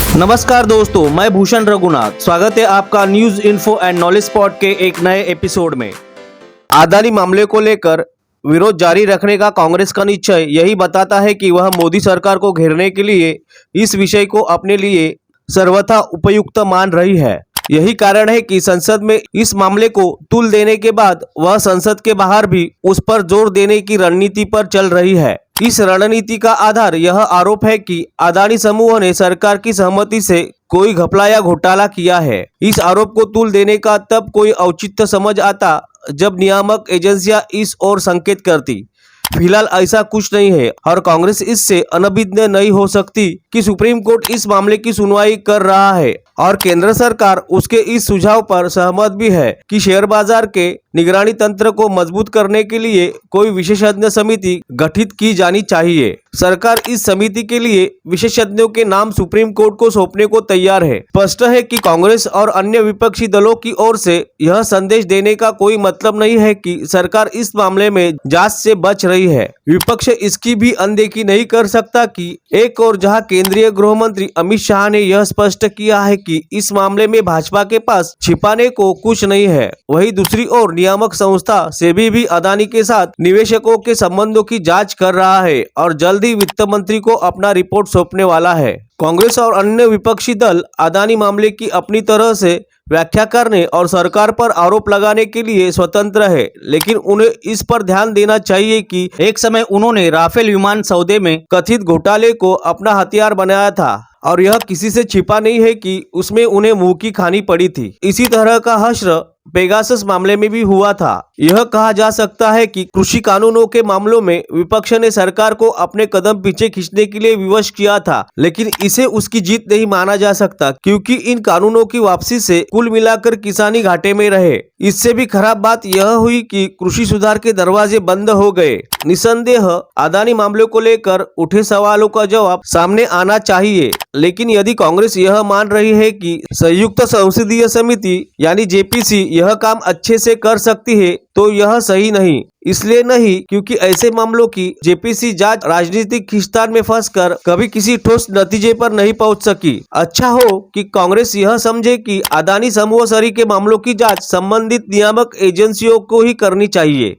नमस्कार दोस्तों, मैं भूषण रघुनाथ। स्वागत है आपका news info and knowledge spot के एक नए एपिसोड में। अदानी मामले को लेकर विरोध जारी रखने का कांग्रेस का निश्चय यही बताता है कि वह मोदी सरकार को घेरने के लिए इस विषय को अपने लिए सर्वथा उपयुक्त मान रही है। यही कारण है कि संसद में इस मामले को तुल देने के बाद वह संसद के बाहर भी उस पर जोर देने की रणनीति पर चल रही है। इस रणनीति का आधार यह आरोप है कि अदानी समूह ने सरकार की सहमति से कोई घपला या घोटाला किया है। इस आरोप को तुल देने का तब कोई औचित्य समझ आता जब नियामक एजेंसियां इस ओर संकेत करती। फिलहाल ऐसा कुछ नहीं है और कांग्रेस इससे अनभिज्ञ नहीं हो सकती कि सुप्रीम कोर्ट इस मामले की सुनवाई कर रहा है और केंद्र सरकार उसके इस सुझाव पर सहमत भी है कि शेयर बाजार के निगरानी तंत्र को मजबूत करने के लिए कोई विशेषज्ञ समिति गठित की जानी चाहिए। सरकार इस समिति के लिए विशेषज्ञों के नाम सुप्रीम कोर्ट को सौंपने को तैयार है। स्पष्ट है कि कांग्रेस और अन्य विपक्षी दलों की ओर से यह संदेश देने का कोई मतलब नहीं है कि सरकार इस मामले में जांच से बच रही है। विपक्ष इसकी भी अनदेखी नहीं कर सकता कि एक और जहां केंद्रीय गृह मंत्री अमित शाह ने यह स्पष्ट किया है कि इस मामले में भाजपा के पास छिपाने को कुछ नहीं है, वहीं दूसरी ओर नियामक संस्था सेबी भी अदानी के साथ निवेशकों के संबंधों की जांच कर रहा है और जल्द ही वित्त मंत्री को अपना रिपोर्ट सौंपने वाला है। कांग्रेस और अन्य विपक्षी दल अदानी मामले की अपनी तरह से व्याख्या करने और सरकार पर आरोप लगाने के लिए स्वतंत्र है, लेकिन उन्हें इस पर ध्यान देना चाहिए कि एक समय उन्होंने राफेल विमान सौदे में कथित घोटाले को अपना हथियार बनाया था और यह किसी से छिपा नहीं है कि उसमें उन्हें मुंह की खानी पड़ी थी। इसी तरह का हश्र पेगासस मामले में भी हुआ था। यह कहा जा सकता है कि कृषि कानूनों के मामलों में विपक्ष ने सरकार को अपने कदम पीछे खींचने के लिए विवश किया था, लेकिन इसे उसकी जीत नहीं माना जा सकता क्योंकि इन कानूनों की वापसी से कुल मिलाकर किसानी घाटे में रहे। इससे भी खराब बात यह हुई कि कृषि सुधार के दरवाजे बंद हो गए। निसंदेह अदानी मामले को लेकर उठे सवालों का जवाब सामने आना चाहिए, लेकिन यदि कांग्रेस यह मान रही है कि संयुक्त संसदीय समिति यानी जेपीसी यह काम अच्छे से कर सकती है तो यह सही नहीं। इसलिए नहीं क्योंकि ऐसे मामलों की जेपीसी जांच राजनीतिक खींचतान में फंसकर कभी किसी ठोस नतीजे पर नहीं पहुंच सकी। अच्छा हो कि कांग्रेस यह समझे कि अदानी समूह सरी के मामलों की जांच संबंधित नियामक एजेंसियों को ही करनी चाहिए।